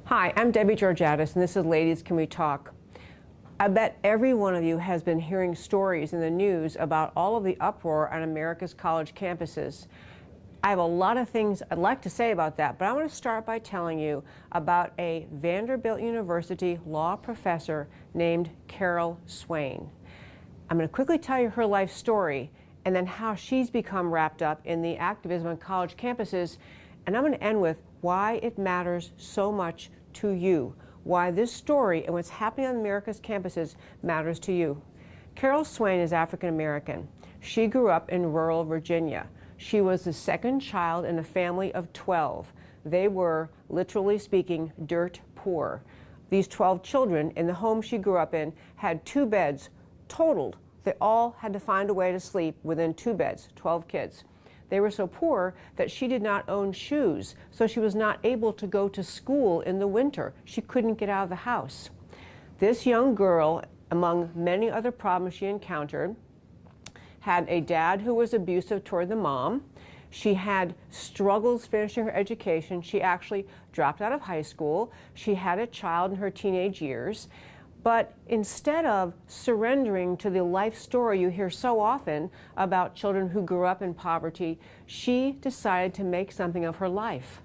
Hi, I'm Debbie Georgatos, and this is Ladies Can We Talk? I bet every one of you has been hearing stories in the news about all of the uproar on America's college campuses. I have a lot of things I'd like to say about that, but I want to start by telling you about a Vanderbilt University law professor named Carol Swain. I'm going to quickly tell you her life story and then how she's become wrapped up in the activism on college campuses, and I'm going to end with why it matters so much to you, why this story and what's happening on America's campuses matters to you. Carol Swain is African American. She grew up in rural Virginia. She was the second child in a family of 12. They were, literally speaking, dirt poor. These 12 children in the home she grew up in had 2 beds totaled. They all had to find a way to sleep within 2 beds, 12 kids. They were so poor that she did not own shoes, so she was not able to go to school in the winter. She couldn't get out of the house. This young girl, among many other problems she encountered, had a dad who was abusive toward the mom. She had struggles finishing her education. She actually dropped out of high school. She had a child in her teenage years. But instead of surrendering to the life story you hear so often about children who grew up in poverty, she decided to make something of her life.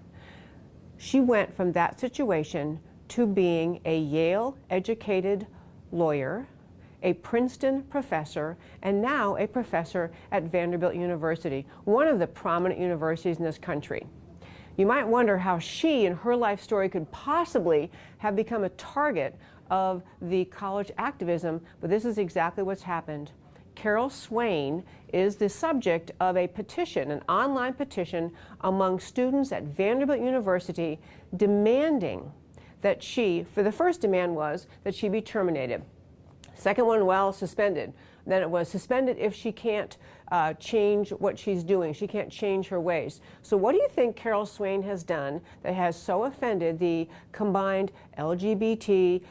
She went from that situation to being a Yale-educated lawyer, a Princeton professor, and now a professor at Vanderbilt University, one of the prominent universities in this country. You might wonder how she and her life story could possibly have become a target of the college activism, but this is exactly what's happened. Carol Swain is the subject of a petition, an online petition among students at Vanderbilt University demanding that the first demand was that she be terminated. Second one, well, suspended. Then it was suspended if she can't change what she's doing. She can't change her ways. So what do you think Carol Swain has done that has so offended the combined LGBT,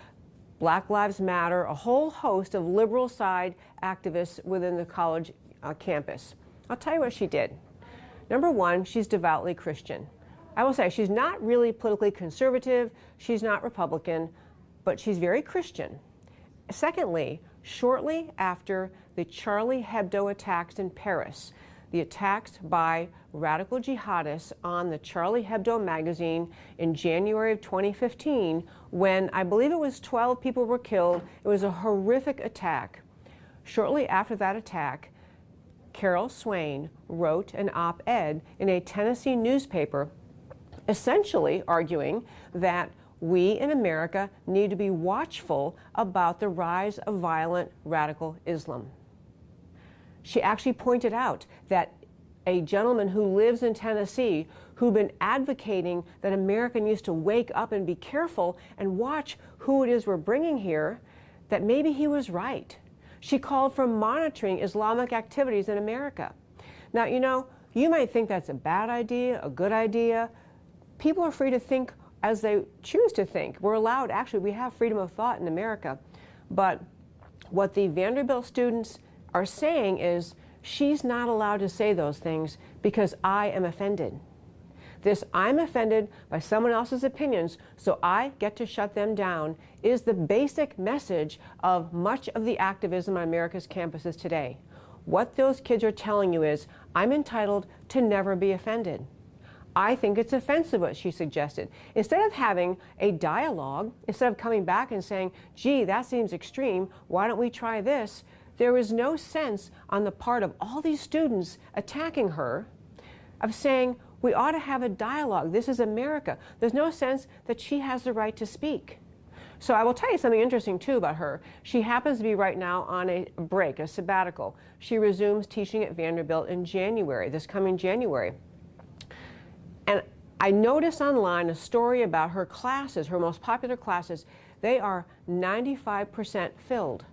Black Lives Matter, a whole host of liberal side activists within the college campus? I'll tell you what she did. Number one, she's devoutly Christian. I will say she's not really politically conservative, she's not Republican, but she's very Christian. Secondly, shortly after the Charlie Hebdo attacks in Paris, the attacks by radical jihadists on the Charlie Hebdo magazine in January of 2015, when I believe it was 12 people were killed. It was a horrific attack. Shortly after that attack, Carol Swain wrote an op-ed in a Tennessee newspaper, essentially arguing that we in America need to be watchful about the rise of violent radical Islam. She actually pointed out that a gentleman who lives in Tennessee who'd been advocating that America needs to wake up and be careful and watch who it is we're bringing here, that maybe he was right. She called for monitoring Islamic activities in America. Now, you might think that's a bad idea, a good idea. People are free to think as they choose to think. We're allowed, actually, we have freedom of thought in America. But what the Vanderbilt students are saying is, she's not allowed to say those things because I am offended. This I'm offended by someone else's opinions, so I get to shut them down, is the basic message of much of the activism on America's campuses today. What those kids are telling you is, I'm entitled to never be offended. I think it's offensive what she suggested. Instead of having a dialogue, instead of coming back and saying, gee, that seems extreme, why don't we try this? There is no sense on the part of all these students attacking her of saying, we ought to have a dialogue. This is America. There's no sense that she has the right to speak. So I will tell you something interesting, too, about her. She happens to be right now on a break, a sabbatical. She resumes teaching at Vanderbilt in January, this coming January. And I noticed online a story about her classes, her most popular classes. They are 95% filled.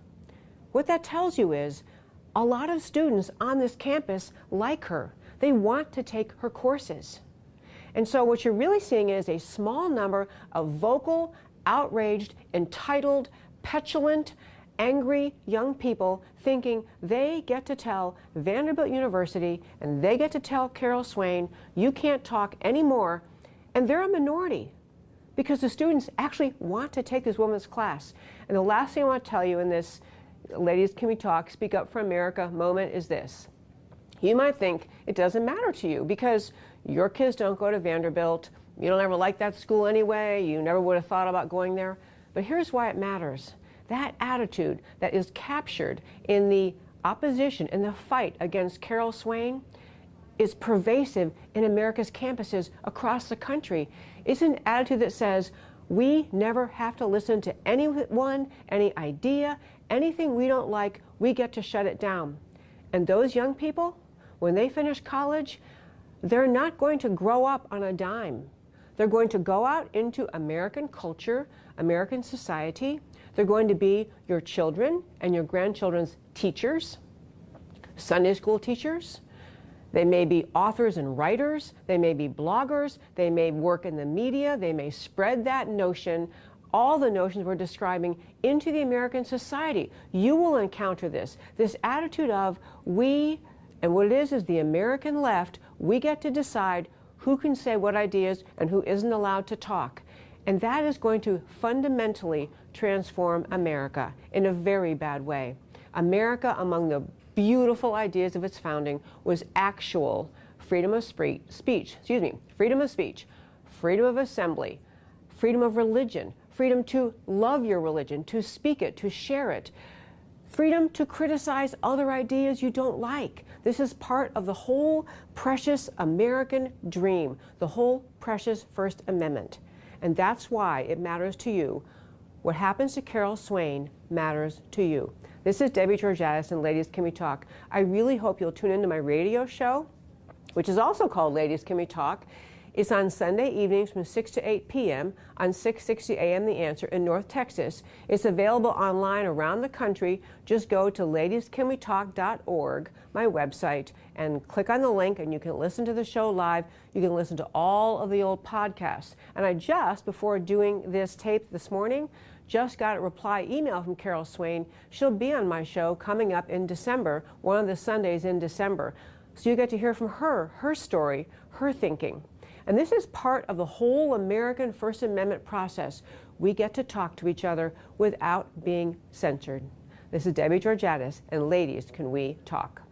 What that tells you is a lot of students on this campus like her. They want to take her courses. And so what you're really seeing is a small number of vocal, outraged, entitled, petulant, angry young people thinking they get to tell Vanderbilt University and they get to tell Carol Swain, you can't talk anymore. And they're a minority. because the students actually want to take this woman's class. And the last thing I want to tell you in this Ladies Can We Talk, Speak Up for America moment is this. You might think it doesn't matter to you because your kids don't go to Vanderbilt, you don't ever like that school anyway, you never would have thought about going there. But here's why it matters. That attitude that is captured in the opposition, in the fight against Carol Swain, is pervasive in America's campuses across the country. It's an attitude that says we never have to listen to anyone, any idea, anything we don't like, we get to shut it down. And those young people, when they finish college, they're not going to grow up on a dime. They're going to go out into American culture, American society. They're going to be your children and your grandchildren's teachers, Sunday school teachers. They may be authors and writers. They may be bloggers. They may work in the media. They may spread that notion, all the notions we're describing, into the American society. You will encounter this attitude of we, and what it is the American left, we get to decide who can say what ideas and who isn't allowed to talk. And that is going to fundamentally transform America in a very bad way. America, among the beautiful ideas of its founding, was actual freedom of speech, freedom of speech, freedom of assembly, freedom of religion, freedom to love your religion, to speak it, to share it, freedom to criticize other ideas you don't like. This is part of the whole precious American dream, the whole precious First Amendment. And that's why it matters to you. What happens to Carol Swain matters to you. This is Debbie Georgatos, and Ladies Can We Talk. I really hope you'll tune into my radio show, which is also called Ladies Can We Talk. It's on Sunday evenings from 6 to 8 p.m. on 660 AM The Answer in North Texas. It's available online around the country. Just go to ladiescanwetalk.org, my website, and click on the link, and you can listen to the show live. You can listen to all of the old podcasts. And I just, before doing this tape this morning, just got a reply email from Carol Swain. She'll be on my show coming up in December, one of the Sundays in December. So you get to hear from her, her story, her thinking. And this is part of the whole American First Amendment process. We get to talk to each other without being censored. This is Debbie Georgatos, and Ladies Can We Talk.